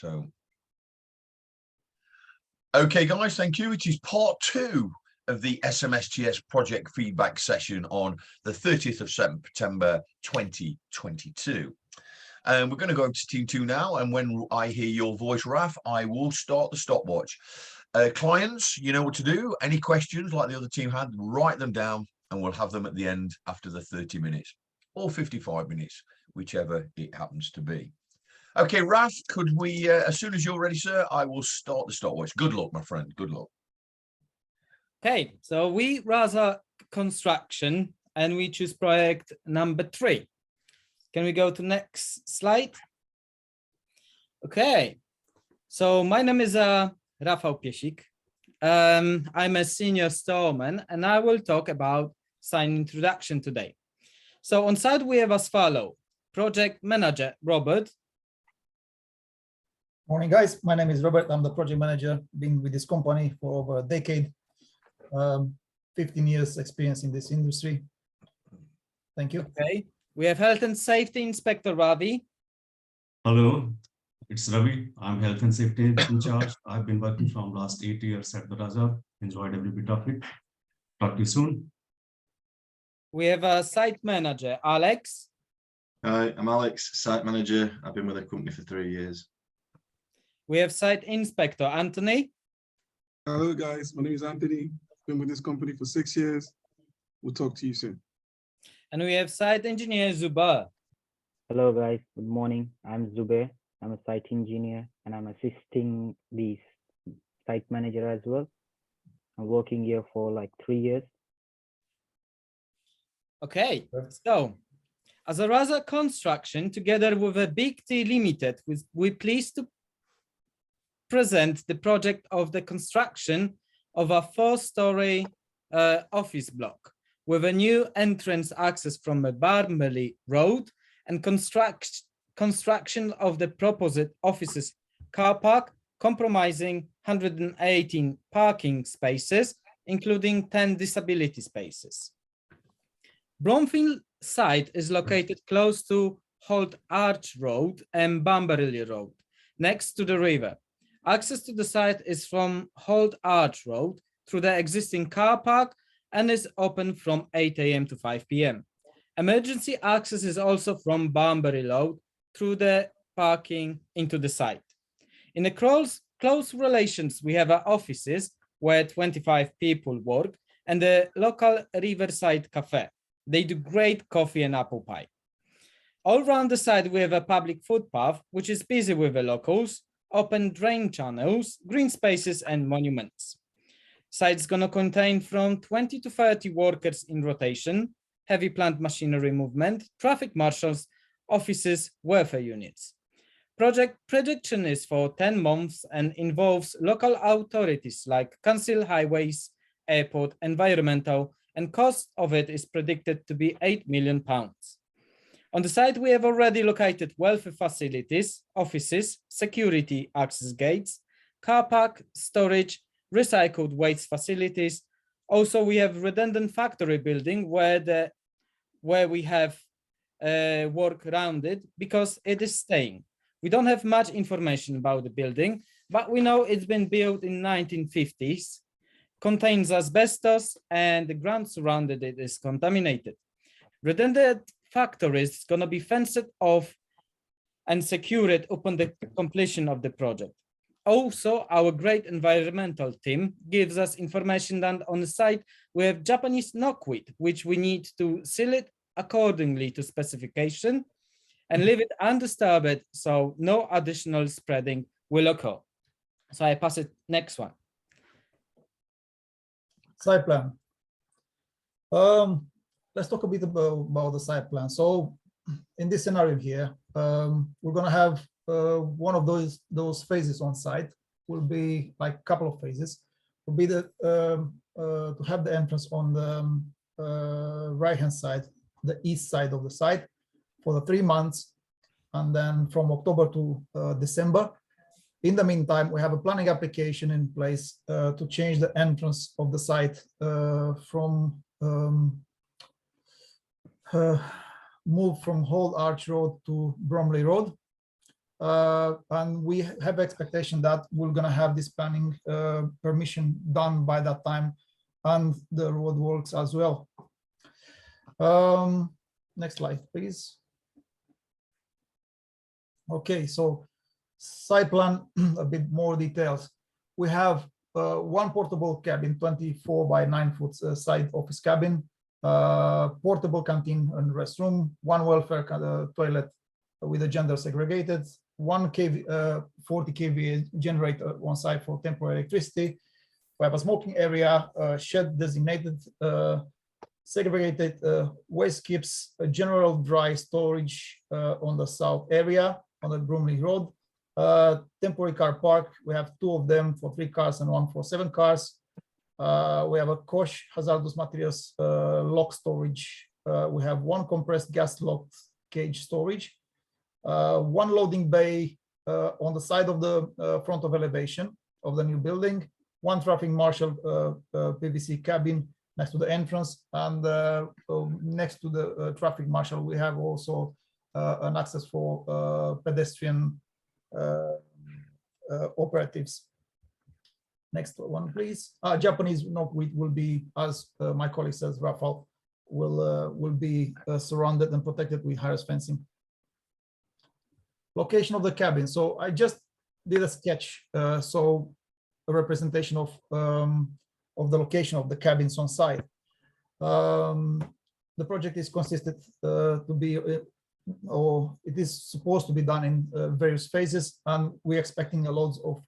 So, okay, guys, thank you. It is part 2 of the SMSTS project feedback session on the 30th of September 2022. And we're going to go to team 2 now. And when I hear your voice, Raf, I will start the stopwatch. Clients, you know what to do. Any questions like the other team had, write them down and we'll have them at the end after the 30 minutes or 55 minutes, whichever it happens to be. Okay, Raf, could we, as soon as you're ready, sir, I will start the stopwatch. Good luck, my friend. Good luck. Okay, so we rather construction and we choose project number 3. Can we go to next slide? Okay, so my name is Rafał Piesik. I'm a senior storeman and I will talk about sign introduction today. So on site we have as follow: project manager Robert. Morning, guys. My name is Robert. I'm the project manager. Been with this company for over a decade. 15 years experience in this industry. Thank you. Okay. We have health and safety inspector Ravi. Hello, it's Ravi. I'm health and safety in charge. I've been working from last 8 years at the Raja. Enjoyed every bit of it. Talk to you soon. We have a site manager Alex. Hi, I'm Alex, site manager. I've been with the company for 3 years. We have site inspector Anthony. Hello guys, my name is Anthony. Been with this company for 6 years. We'll talk to you soon. And we have site engineer Zuba. Hello guys, good morning. I'm Zubair. I'm a site engineer and I'm assisting the site manager as well. I'm working here for like 3 years. Okay, so as a Raza construction together with a Big T Limited, we're pleased to present the project of the construction of a 4-story office block with a new entrance access from a Barnley Road and construction of the proposed offices car park comprising 118 parking spaces, including 10 disability spaces. Bromfield site is located close to Holt Arch Road and Bamberley Road, next to the river. Access to the site is from Holt Arch Road through the existing car park and is open from 8 AM to 5 PM. Emergency access is also from Banbury Road through the parking into the site. In the close relations, we have our offices where 25 people work and the local Riverside Cafe. They do great coffee and apple pie. All around the site, we have a public footpath, which is busy with the locals, open drain channels, green spaces, and monuments. Site's gonna contain from 20 to 30 workers in rotation, heavy plant machinery movement, traffic marshals, offices, welfare units. Project prediction is for 10 months and involves local authorities like council, highways, airport, environmental, and cost of it is predicted to be £8 million. On the site, we have already located welfare facilities, offices, security access gates, car park, storage, recycled waste facilities. Also, we have redundant factory building where we have work around it because it is staying. We don't have much information about the building, but we know it's been built in 1950s, contains asbestos, and the ground surrounded it is contaminated. Redundant factory is going to be fenced off and secured upon the completion of the project. Also, our great environmental team gives us information that on the site we have Japanese knotweed, which we need to seal it accordingly to specification and leave it undisturbed so no additional spreading will occur. So I pass it next one. Site plan. Let's talk a bit about the site plan. So in this scenario here, we're going to have one of those phases on site. Will be like a couple of phases. Will be the to have the entrance on the right hand side, the east side of the site for the 3 months, and then from October to December. In the meantime, we have a planning application in place to change the entrance of the site from move from Holt Arch Road to Bromley Road. and we have expectation that we're going to have this planning permission done by that time, and the road works as well. Next slide, please. Okay, so site plan, a bit more details. We have one portable cabin, 24 by 9 foot side office cabin, portable canteen and restroom, one welfare toilet with a gender segregated, one 40 kVA generator on site for temporary electricity. We have a smoking area, shed designated, segregated waste skips, a general dry storage on the south area on the Bromley Road. Temporary car park, we have 2 of them for 3 cars and 1 for 7 cars. We have a COSH hazardous materials lock storage. We have 1 compressed gas locked cage storage, 1 loading bay on the side of the front of elevation of the new building, 1 traffic marshal PVC cabin next to the entrance, and next to the traffic marshal we have also an access for pedestrian operatives. Next one, please. Japanese knockweed will be, as my colleague says, Rafal, will be surrounded and protected with high fencing. Location of the cabin. So I just did a sketch, so a representation of the location of the cabins on site. The project is consisted to be, or it is supposed to be done in various phases, and we're expecting a loads of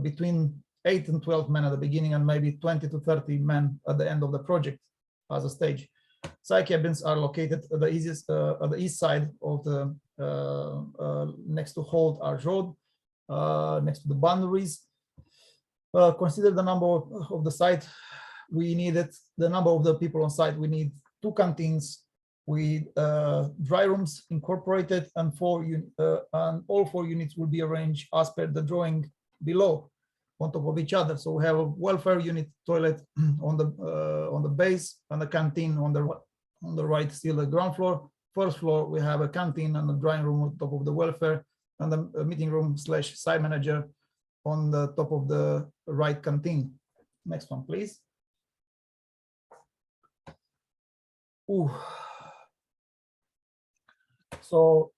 between 8 and 12 men at the beginning and maybe 20 to 30 men at the end of the project as a stage. Site cabins are located at the east side of the next to Holt Arch Road, next to the boundaries. Consider the number of the site. We needed the number of the people on site. We need 2 canteens with dry rooms incorporated, and all 4 units will be arranged as per the drawing below, on top of each other. So we have a welfare unit toilet on the base, and a canteen on the right, still the ground floor. First floor we have a canteen and a drying room on top of the welfare, and a meeting room / site manager on the top of the right canteen. Next one, please. Ooh. So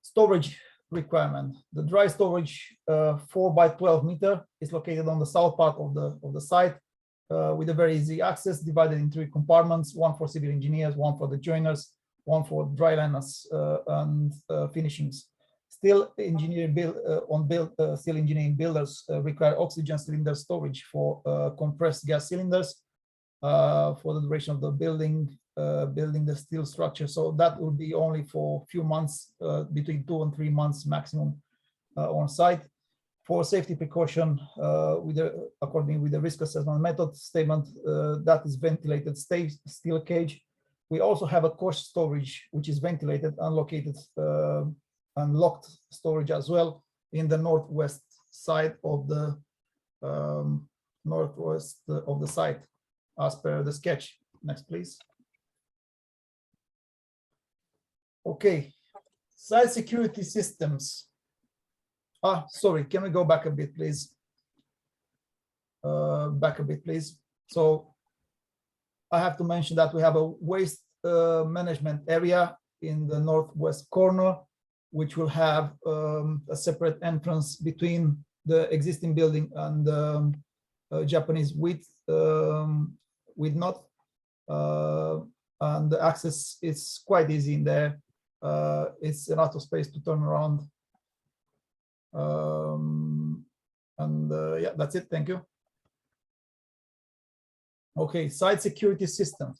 storage requirement. The dry storage 4 by 12 meter is located on the south part of the site with a very easy access, divided in 3 compartments, 1 for civil engineers, 1 for the joiners, 1 for dry liners and finishings. Steel engineering steel engineering builders require oxygen cylinder storage for compressed gas cylinders for the duration of the building the steel structure. So that will be only for a few months, between 2 and 3 months maximum on site. For safety precaution, according with the risk assessment method statement, that is ventilated steel cage. We also have a COSH storage, which is ventilated, unlocated, and locked storage as well in the northwest side of the site, as per the sketch. Next, please. Okay, site security systems. Sorry, can we go back a bit, please? Back a bit, please. So I have to mention that we have a waste management area in the northwest corner, which will have a separate entrance between the existing building and the Japanese width knot. And the access is quite easy in there. It's a lot of space to turn around. Yeah, that's it. Thank you. Okay, site security system.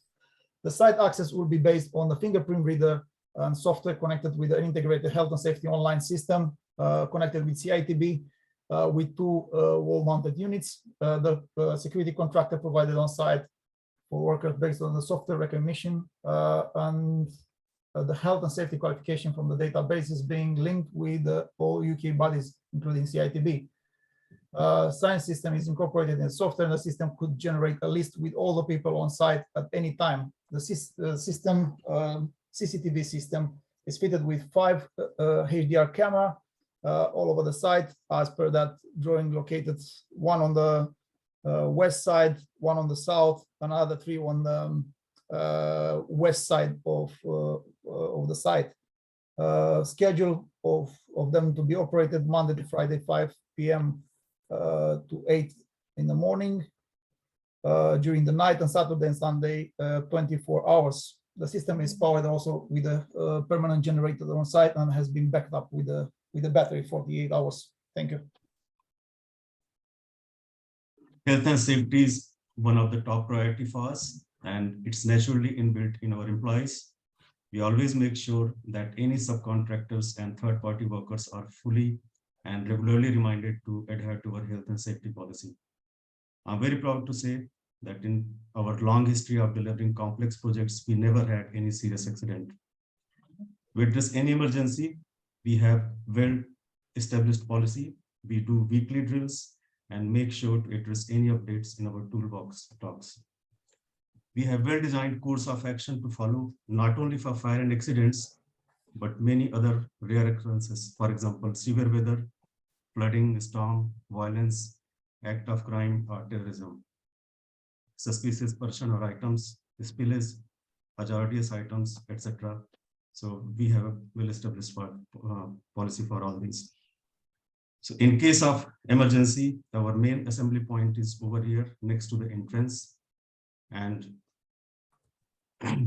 The site access will be based on the fingerprint reader and software connected with an integrated health and safety online system, connected with CITB, with 2 wall-mounted units. The security contractor provided on site for workers based on the software recognition, and the health and safety qualification from the databases being linked with all UK bodies, including CITB. Science system is incorporated in the software, and the system could generate a list with all the people on site at any time. The system, CCTV system, is fitted with 5 HDR camera all over the site as per that drawing, located one on the west side, one on the south, another 3 on the west side of the site. Schedule of them to be operated Monday to Friday, 5 p.m. To 8 in the morning, during the night, and Saturday and Sunday, 24 hours. The system is powered also with a permanent generator on site and has been backed up with a battery 48 hours. Thank you. Health and safety is one of the top priority for us, and it's naturally inbuilt in our employees. We always make sure that any subcontractors and third-party workers are fully and regularly reminded to adhere to our health and safety policy. I'm very proud to say that in our long history of delivering complex projects, we never had any serious accident. To address any emergency, we have well-established policy. We do weekly drills and make sure to address any updates in our toolbox talks. We have well-designed course of action to follow, not only for fire and accidents, but many other rare occurrences. For example, severe weather, flooding, storm, violence, act of crime, or terrorism, suspicious person or items, spillage, hazardous items, etc. So we have a well-established policy for all these. So in case of emergency, our main assembly point is over here next to the entrance. And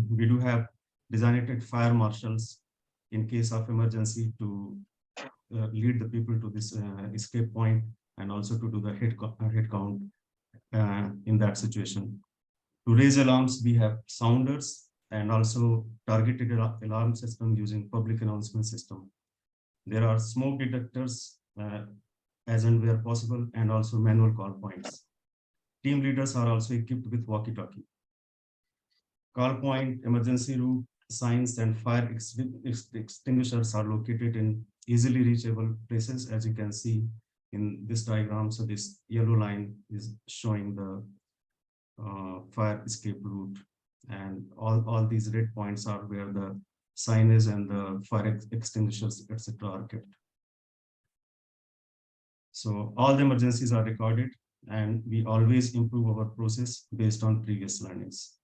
we do have designated fire marshals in case of emergency to lead the people to this escape point, and also to do the head count in that situation. To raise alarms, we have sounders and also targeted alarm system using public announcement system. There are smoke detectors as and where possible, and also manual call points. Team leaders are also equipped with walkie-talkie. Call point, emergency route, signs, and fire extinguishers are located in easily reachable places, as you can see in this diagram. So this yellow line is showing the fire escape route, and all these red points are where the signage and the fire extinguishers, etc. are kept. So all the emergencies are recorded, and we always improve our process based on previous learnings.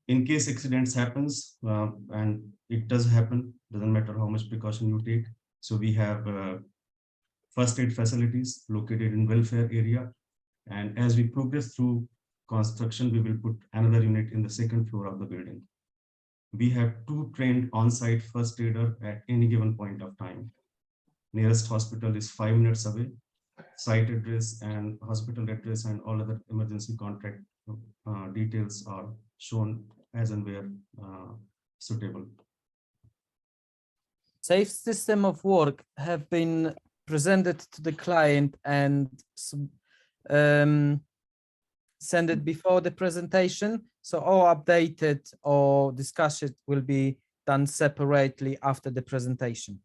In case accidents happens, and it does happen, doesn't matter how much precaution you take. So we have first aid facilities located in welfare area. And as we progress through construction, we will put another unit in the second floor of the building. We have 2 trained on-site first aider at any given point of time. Nearest hospital is 5 minutes away. Site address and hospital address and all other emergency contact details are shown as and where suitable. Safe system of work have been presented to the client and send it before the presentation. So all updated or discussion will be done separately after the presentation.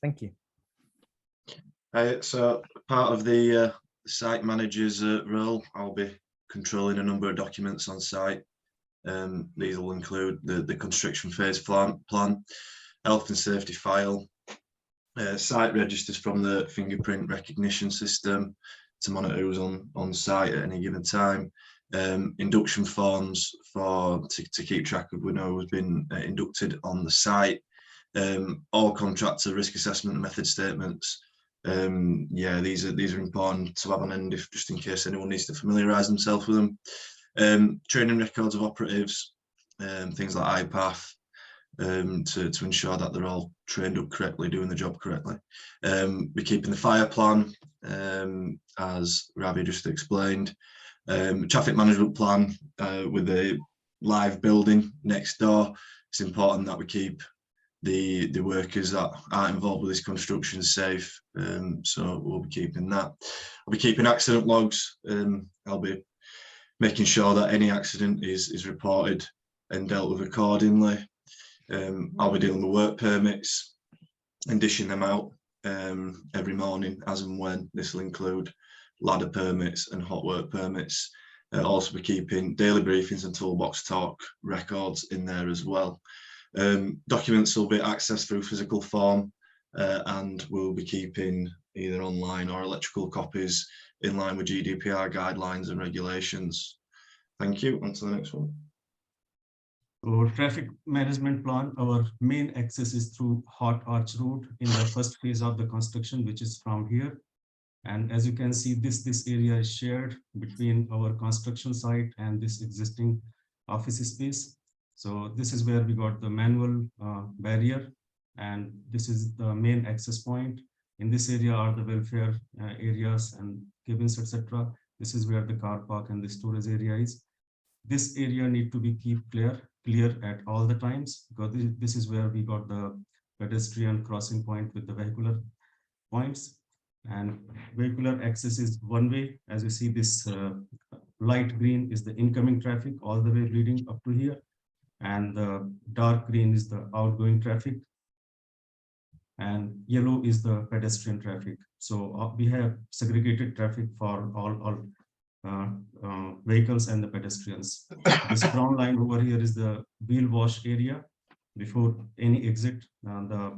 Thank you. So part of the site manager's role, I'll be controlling a number of documents on site. These will include the construction phase plan, health and safety file, site registers from the fingerprint recognition system to monitor who's on site at any given time, induction forms to keep track of when who's been inducted on the site, all contractor risk assessment and method statements. Yeah, these are important to have on end just in case anyone needs to familiarize themselves with them. Training records of operatives, things like IPATH, to ensure that they're all trained up correctly, doing the job correctly. We're keeping the fire plan, as Ravi just explained. Traffic management plan with the live building next door. It's important that we keep the workers that aren't involved with this construction safe, so we'll be keeping that. I'll be keeping accident logs. I'll be making sure that any accident is reported and dealt with accordingly. I'll be dealing with work permits and dishing them out every morning as and when. This will include ladder permits and hot work permits. Also be keeping daily briefings and toolbox talk records in there as well. Documents will be accessed through physical form, and we'll be keeping either online or electrical copies in line with GDPR guidelines and regulations. Thank you. On to the next one. So traffic management plan, our main access is through Hot Arch Road in the first phase of the construction, which is from here. And as you can see, this area is shared between our construction site and this existing office space. So this is where we got the manual barrier, and this is the main access point. In this area are the welfare areas and cabins, etc. This is where the car park and the storage area is. This area need to be kept clear at all the times, because this is where we got the pedestrian crossing point with the vehicular points. And vehicular access is one way. As you see, this light green is the incoming traffic all the way leading up to here, and the dark green is the outgoing traffic, and yellow is the pedestrian traffic. So we have segregated traffic for all vehicles and the pedestrians. This brown line over here is the wheel wash area. Before any exit, the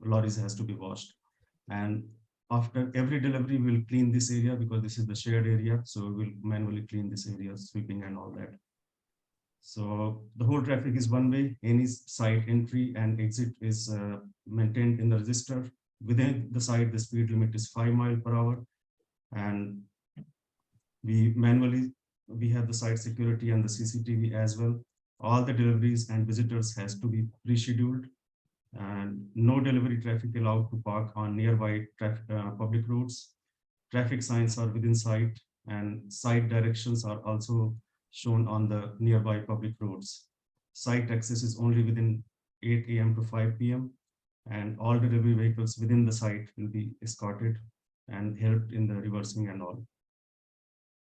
lorries has to be washed. And after every delivery, we'll clean this area because this is the shared area. So we'll manually clean this area, sweeping and all that. So the whole traffic is one way. Any site entry and exit is maintained in the register. Within the site, the speed limit is 5 miles per hour. And we have the site security and the CCTV as well. All the deliveries and visitors has to be pre-scheduled, and no delivery traffic allowed to park on nearby public roads. Traffic signs are within sight, and site directions are also shown on the nearby public roads. Site access is only within 8 a.m. to 5 p.m. and all delivery vehicles within the site will be escorted and helped in the reversing and all.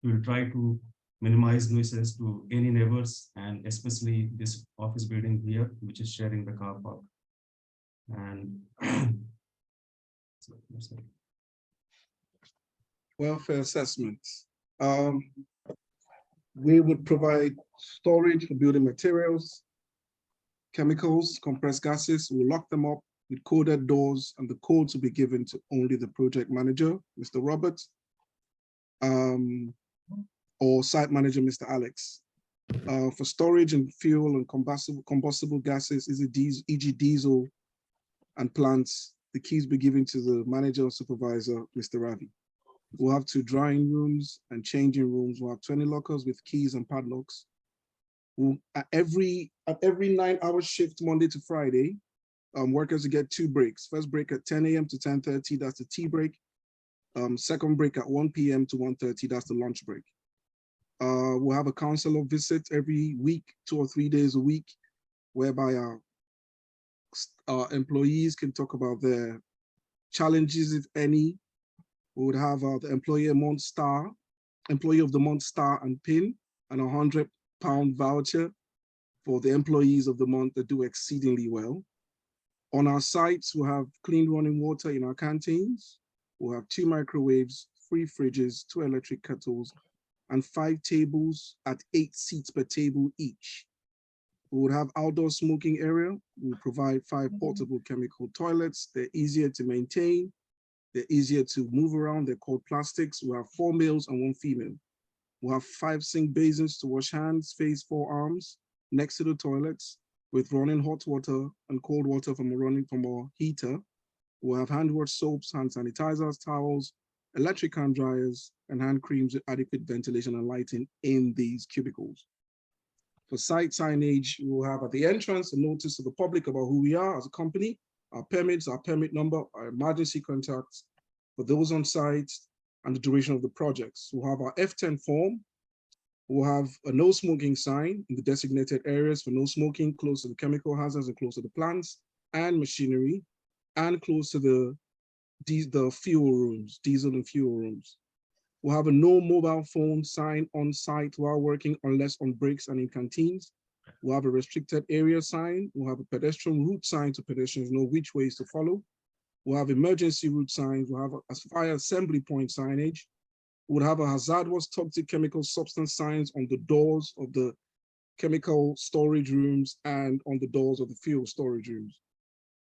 We will try to minimize nuisances to any neighbors, and especially this office building here, which is sharing the car park. And Welfare assessments. We would provide storage for building materials, chemicals, compressed gases. We'll lock them up with coded doors, and the codes will be given to only the project manager, Mr. Roberts, or site manager, Mr. Alex. For storage and fuel and combustible gases, e.g. diesel and plants, the keys be given to the manager or supervisor, Mr. Ravi. We'll have 2 drying rooms and changing rooms. We'll have 20 lockers with keys and padlocks. At every 9-hour shift, Monday to Friday, workers will get 2 breaks. First break at 10 a.m. to 10:30, that's the tea break. Second break at 1 p.m. to 1:30, that's the lunch break. We'll have a counselor visit every week, 2 or 3 days a week, whereby our employees can talk about their challenges, if any. We would have the employee of the month star and pin, and £100 voucher for the employees of the month that do exceedingly well. On our sites, we'll have clean running water in our canteens. We'll have 2 microwaves, 3 fridges, 2 electric kettles, and 5 tables at 8 seats per table each. We would have outdoor smoking area. We'll provide 5 portable chemical toilets. They're easier to maintain. They're easier to move around. They're called plastics. We'll have 4 males and 1 female. We'll have 5 sink basins to wash hands, face, forearms next to the toilets with running hot water and cold water from our heater. We'll have hand wash soaps, hand sanitizers, towels, electric hand dryers, and hand creams with adequate ventilation and lighting in these cubicles. For site signage, we'll have at the entrance a notice to the public about who we are as a company, our permits, our permit number, our emergency contacts for those on site, and the duration of the projects. We'll have our F10 form. We'll have a no smoking sign in the designated areas for no smoking, close to the chemical hazards and close to the plants and machinery, and close to the fuel rooms, diesel and fuel rooms. We'll have a no mobile phone sign on site while working unless on breaks and in canteens. We'll have a restricted area sign. We'll have a pedestrian route sign so pedestrians know which ways to follow. We'll have emergency route signs. We'll have a fire assembly point signage. We'll have a hazardous toxic chemical substance signs on the doors of the chemical storage rooms, and on the doors of the fuel storage rooms.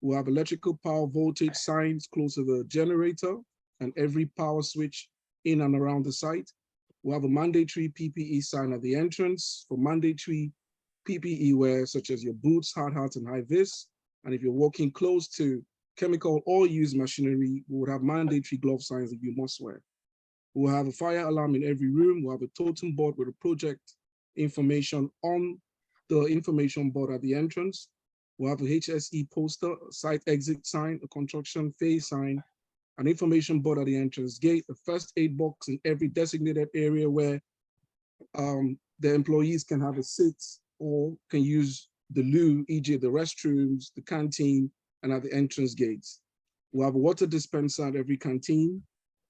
We'll have electrical power voltage signs close to the generator and every power switch in and around the site. We'll have a mandatory PPE sign at the entrance for mandatory PPE wear, such as your boots, hard hats, and high vis. And if you're walking close to chemical or used machinery, we would have mandatory glove signs that you must wear. We'll have a fire alarm in every room. We'll have a totem board with a project information on the information board at the entrance. We'll have a HSE poster, a site exit sign, a construction phase sign, an information board at the entrance gate, a first aid box in every designated area where the employees can have a sit or can use the loo, e.g. the restrooms, the canteen, and at the entrance gates. We'll have a water dispenser at every canteen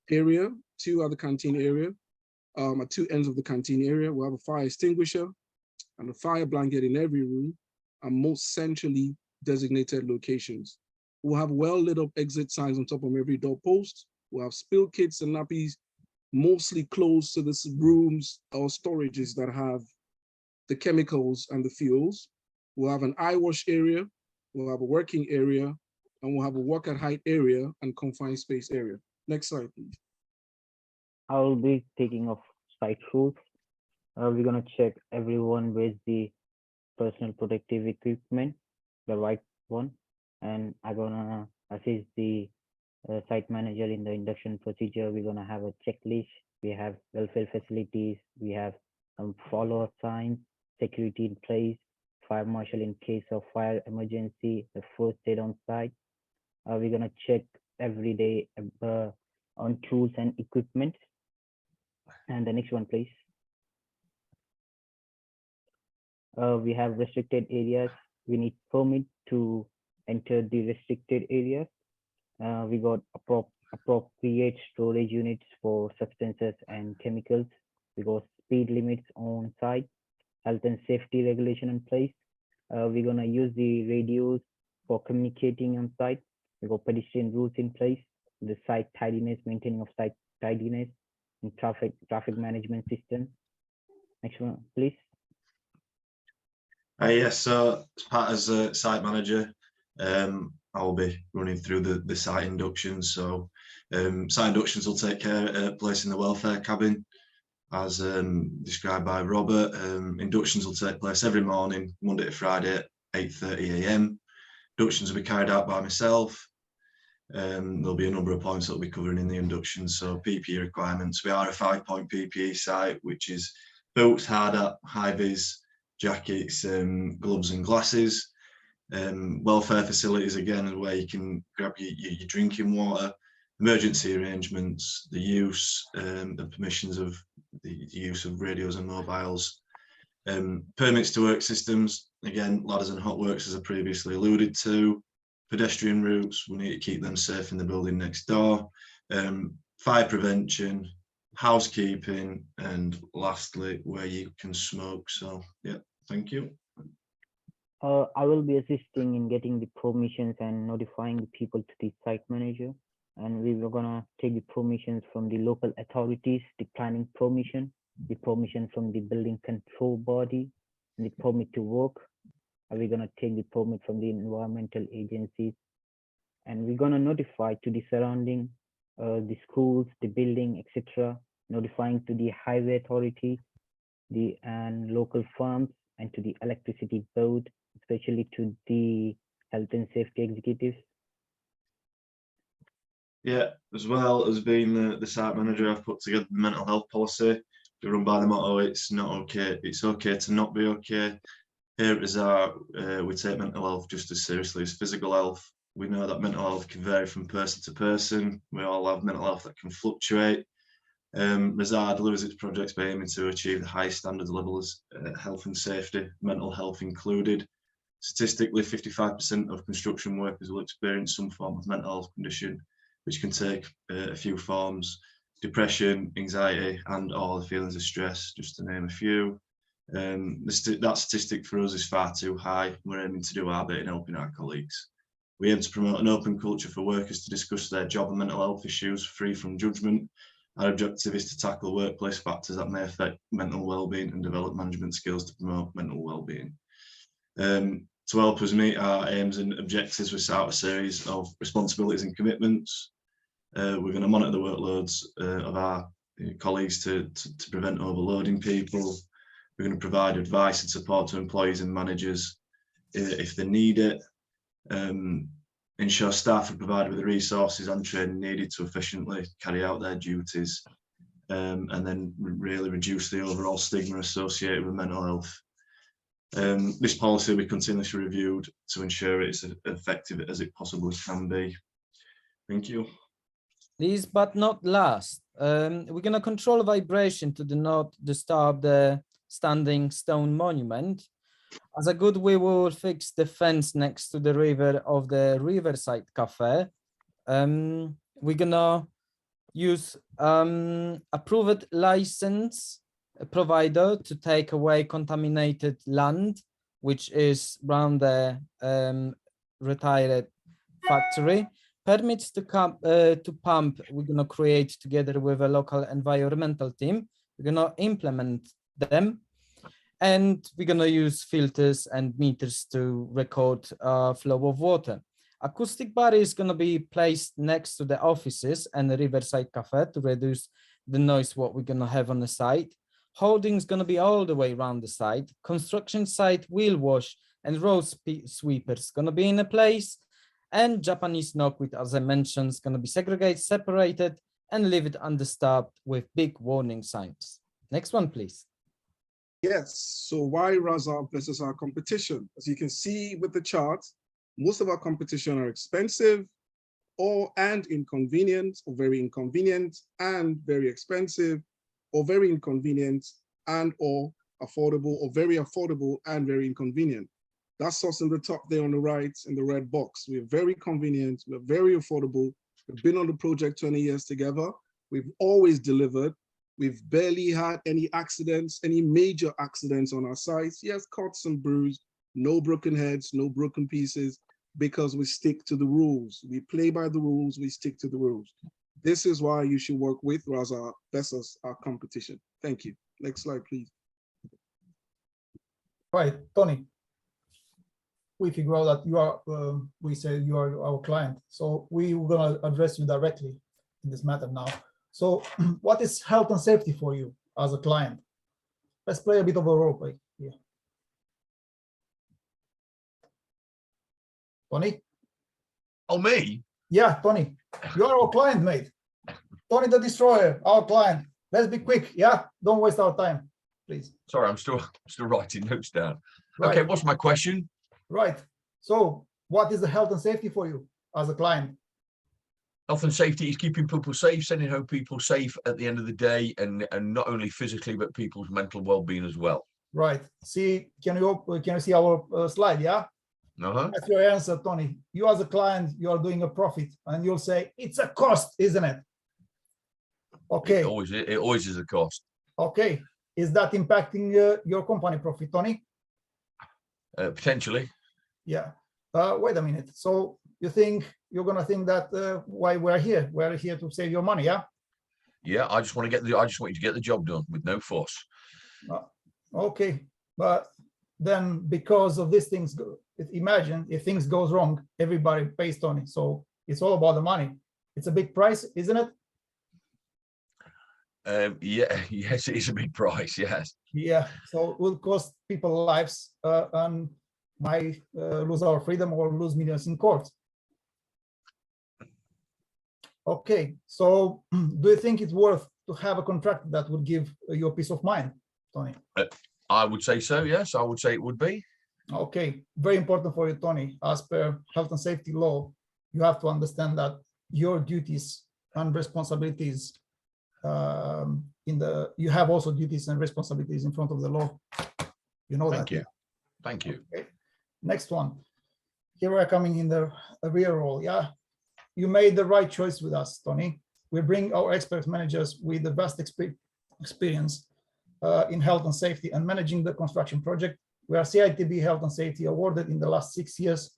area, 2 at the canteen area, at 2 ends of the canteen area. We'll have a fire extinguisher and a fire blanket in every room, and most centrally designated locations. We'll have well lit up exit signs on top of every doorpost. We'll have spill kits and nappies mostly close to the rooms or storages that have the chemicals and the fuels. We'll have an eye wash area. We'll have a working area, and we'll have a walk at height area and confined space area. Next slide, please. I will be taking off site rules. We're gonna check everyone with the personal protective equipment, the right one, and I'm gonna assist the site manager in the induction procedure. We're gonna have a checklist. We have welfare facilities. We have some follow-up signs, security in place, fire marshal in case of fire emergency, the first aid on site. We're gonna check every day on tools and equipment. And the next one, please. We have restricted areas. We need permit to enter the restricted areas. We got appropriate storage units for substances and chemicals. We got speed limits on site, health and safety regulation in place. We're gonna use the radios for communicating on site. We got pedestrian routes in place, the site tidiness, maintaining of site tidiness, and traffic management system. Next one, please. Yes, so as part as a site manager, I'll be running through the site inductions. So site inductions will take place in the welfare cabin, as described by Robert. Inductions will take place every morning, Monday to Friday at 8:30 a.m. Inductions will be carried out by myself. There'll be a number of points that will be covering in the induction. So PPE requirements. We are a 5-point PPE site, which is boots, hard hat, high vis, jackets, gloves and glasses. Welfare facilities, again, where you can grab your drinking water, emergency arrangements, the use and permissions of the use of radios and mobiles. Permits to work systems, again, ladders and hot works, as I previously alluded to. Pedestrian routes, we need to keep them safe in the building next door. Fire prevention, housekeeping, and lastly, where you can smoke. So yeah, thank you. I will be assisting in getting the permissions and notifying the people to the site manager. And we were gonna take the permissions from the local authorities, the planning permission, the permission from the building control body, and the permit to work. And we're gonna take the permit from the environmental agencies. And we're gonna notify to the surrounding, the schools, the building, etc., notifying to the highway authority, and local farms, and to the electricity board, especially to the health and safety executives. Yeah, as well as being the site manager, I've put together the mental health policy. We run by the motto, it's not okay, it's okay to not be okay. Here at Rizar, we take mental health just as seriously as physical health. We know that mental health can vary from person to person. We all have mental health that can fluctuate. Rizar delivers its projects by aiming to achieve the highest standards levels of health and safety, mental health included. Statistically, 55% of construction workers will experience some form of mental health condition, which can take a few forms: depression, anxiety, and all the feelings of stress, just to name a few. That statistic for us is far too high. We're aiming to do our bit in helping our colleagues. We aim to promote an open culture for workers to discuss their job and mental health issues free from judgment. Our objective is to tackle workplace factors that may affect mental well-being and develop management skills to promote mental well-being. To help us meet our aims and objectives, we set out a series of responsibilities and commitments. We're going to monitor the workloads of our colleagues to prevent overloading people. We're going to provide advice and support to employees and managers if they need it. Ensure staff are provided with the resources and training needed to efficiently carry out their duties, and then really reduce the overall stigma associated with mental health. This policy will be continuously reviewed to ensure it's as effective as it possibly can be. Thank you. Least but not last, we're gonna control vibration to do not disturb the standing stone monument. As a good way, we will fix the fence next to the river of the Riverside Cafe. We're gonna use approved license provider to take away contaminated land, which is around the retired factory. Permits to pump, we're gonna create together with a local environmental team. We're gonna implement them. And we're gonna use filters and meters to record flow of water. Acoustic barrier is gonna be placed next to the offices and the Riverside Cafe to reduce the noise what we're gonna have on the site. Holding is gonna be all the way around the site. Construction site wheel wash and road sweepers gonna be in a place. And Japanese knockwheat, as I mentioned, is gonna be segregated, separated, and leave it undisturbed with big warning signs. Next one, please. Yes, so why Raza versus our competition? As you can see with the chart, most of our competition are expensive and inconvenient, or very inconvenient and very expensive, or very inconvenient and or affordable, or very affordable and very inconvenient. That's us in the top there on the right in the red box. We're very convenient, we're very affordable. We've been on the project 20 years together. We've always delivered. We've barely had any accidents, any major accidents on our sites. Yes, cuts and bruised, no broken heads, no broken pieces, because we stick to the rules. We play by the rules, we stick to the rules. This is why you should work with Raza versus our competition. Thank you. Next slide, please. Right, Tony. We figure out that you are, we say you are our client. So we were gonna address you directly in this matter now. So what is health and safety for you as a client? Let's play a bit of a role play here. Tony? Oh, me? Yeah, Tony, you're our client, mate. Tony the Destroyer, our client. Let's be quick, yeah? Don't waste our time, please. Sorry, I'm still writing notes down. Right. Okay, what's my question? Right. So what is the health and safety for you as a client? Health and safety is keeping people safe, sending home people safe at the end of the day, and not only physically, but people's mental well-being as well. Right. See, can you see our slide? Yeah. That's your answer, Tony. You as a client, you are doing a profit, and you'll say it's a cost, isn't it? Okay. It always is a cost. Okay. Is that impacting your company profit, Tony? Potentially. Yeah. Wait a minute. So you think you're gonna think that why we're here? We're here to save your money, yeah? Yeah, I just want you to get the job done with no fuss. Okay, but then because of these things, imagine if things goes wrong, everybody pays Tony. So it's all about the money. It's a big price, isn't it? Yeah, yes, it is a big price. Yes. Yeah. So it will cost people lives and might lose our freedom or lose millions in court. Okay, so do you think it's worth to have a contract that would give you a peace of mind, Tony? I would say so, yes. I would say it would be. Okay, very important for you, Tony. As per health and safety law, you have to understand that your duties and responsibilities you have also duties and responsibilities in front of the law. You know that. Thank you. Thank you. Okay. Next one. Here we're coming in the rear role. Yeah. You made the right choice with us, Tony. We bring our expert managers with the vast experience in health and safety and managing the construction project. We are CITB Health and Safety awarded in the last 6 years.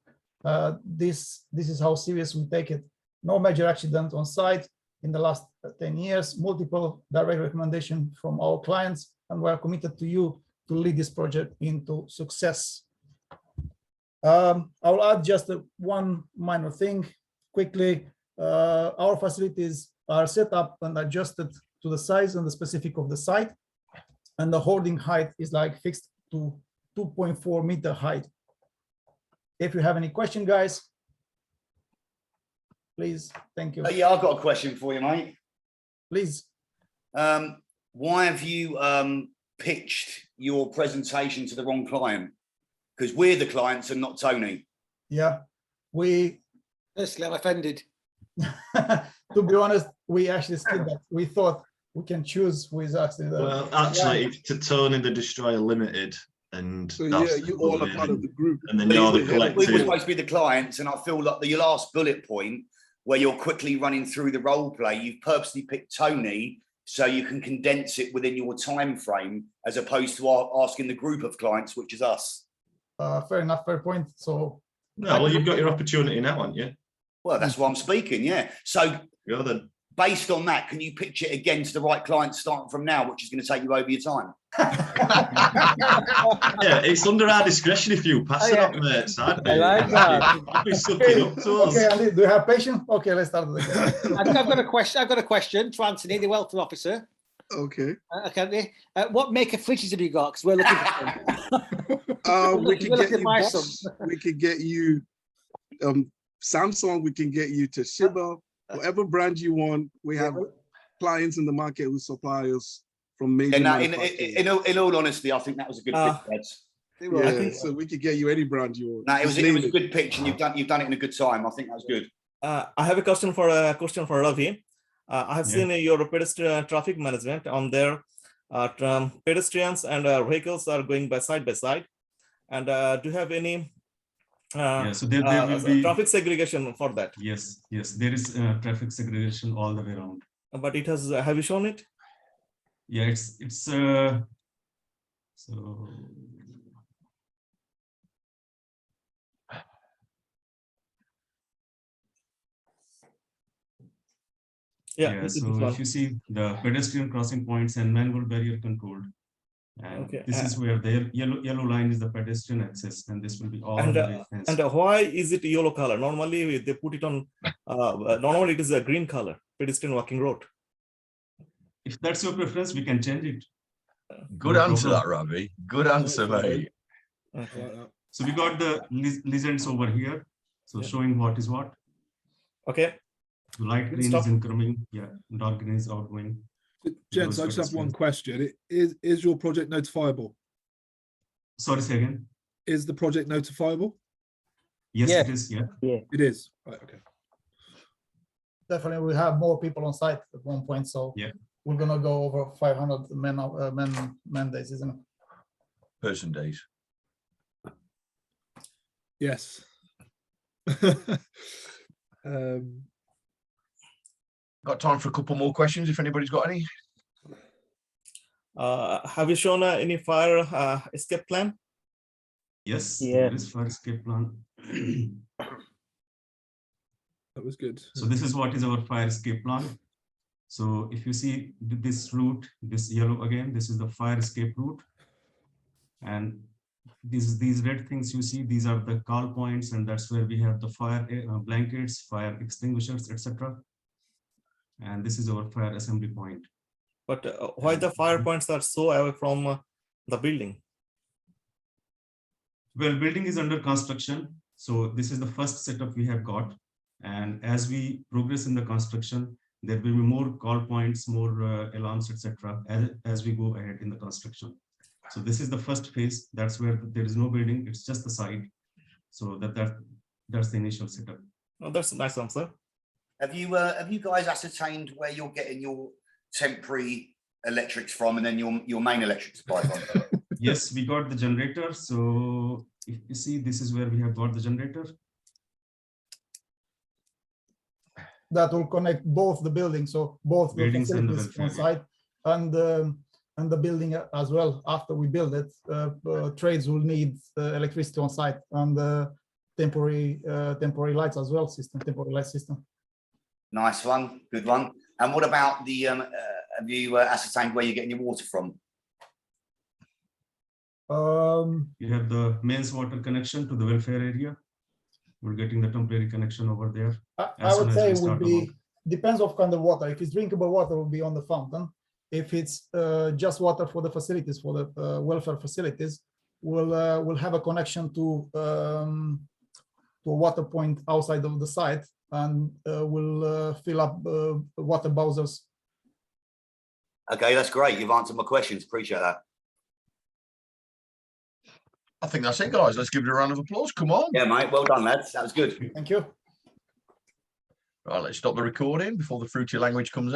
This is how serious we take it. No major accident on site. in the last 10 years, multiple direct recommendations from our clients, and we are committed to you to lead this project into success. I'll add just one minor thing quickly. Our facilities are set up and adjusted to the size and the specific of the site, and the hoarding height is like fixed to 2.4 meter height. If you have any question, guys, please. Thank you. Yeah, I've got a question for you, mate. Please. Why have you pitched your presentation to the wrong client? Because we're the clients and not Tony. Yeah, we. Firstly, I'm offended. To be honest, we actually skipped that. We thought we can choose who is actually the. Well, actually, it's to Tony the Destroyer Limited, and So yeah, you all are part of the group. and then you're the We were collective. supposed to be the clients, and I feel like your last bullet point, where you're quickly running through the role play, you've purposely picked Tony so you can condense it within your time frame, as opposed to asking the group of clients, which is us. Fair enough, fair point. So. No, well, you've got your opportunity now, haven't you? Well, that's why I'm speaking, yeah. So Go then. based on that, can you pitch it again to the right client starting from now, which is going to take you over your time? Yeah, it's under our discretion if you pass it up, mate. I like that. You'll be sucking up to us. Okay, Andy, do you have patience? Okay, let's start again. I've got a question. I've got a question to Anthony, the welfare officer. Okay. Okay. What make of fridges have you got? Because we're looking for some. We can We're get looking to you buy Bosch, we can get you Samsung, we can get you Toshiba, whatever brand you want. We have clients in the market who supply us from major In manufacturers. in all honesty, I think that was a good pitch, Lads. Yeah, so we could get you any brand you want. No, it was Just name a good pitch, and you've done it in a good time. I think that was good. I have a question for Ravi. I have seen your pedestrian traffic management on there. Pedestrians and vehicles are going by side. And do you have any So there will be traffic segregation for that? Yes, there is traffic segregation all the way around. But it has. Have you shown it? Yeah, it's so. Yeah, so if you see the pedestrian crossing points and manual barrier controlled, and this is where the yellow line is the pedestrian access, and this will be all the way fenced. And why is it yellow color? Normally they put it on. Normally it is a green color, pedestrian walking road. If that's your preference, we can change it. Good No answer, problem. that Ravi. Good answer, mate. Okay. So we got the legends over here, so showing what is what. Okay. Light green is incoming, dark green is outgoing. Gents, I just have one question. Is your project notifiable? Sorry, say again. Is the project notifiable? Yes, Yeah. it is. Yeah. It is. Right, okay. Definitely, we have more people on site at one point, so we're gonna go over 500 man days, isn't it? Person days. Yes. Got time for a couple more questions if anybody's got any. Have you shown any fire escape plan? Yes, Yeah. there is fire escape plan. That was good. So this is what is our fire escape plan. So if you see this route, this yellow again, this is the fire escape route. And these red things you see, these are the call points, and that's where we have the fire blankets, fire extinguishers, etc. And this is our fire assembly point. But why the fire points are so away from the building? Well, building is under construction. So this is the first setup we have got. And as we progress in the construction, there will be more call points, more alarms, etc. as we go ahead in the construction. So this is the first phase. That's where there is no building. It's just the site. So that's the initial setup. Oh, that's a nice answer. Have you guys ascertained where you're getting your temporary electrics from, and then your main electric supply from? Yes, we got the generator. So if you see, this is where we have got the generator. That will connect both the buildings, so both the Buildings and the facilities on welfare, site and the building as well. After we build it, trades will need electricity on site and temporary lights as well, temporary light system. Nice one, good one. And what about the, have you ascertained where you're getting your water from? You have the mains water connection to the welfare area. We're getting the temporary connection over there. I would say it would be, depends of kind of water. If it's drinkable water, it will be on the fountain. If it's just water for the facilities, for the welfare facilities, we'll have a connection to a water point outside of the site, and we'll fill up water bowsers. Okay, that's great. You've answered my questions. Appreciate that. I think that's it, guys. Let's give it a round of applause. Come on. Yeah, mate. Well done, lads. That was good. Thank you. Right, let's stop the recording before the fruity language comes out.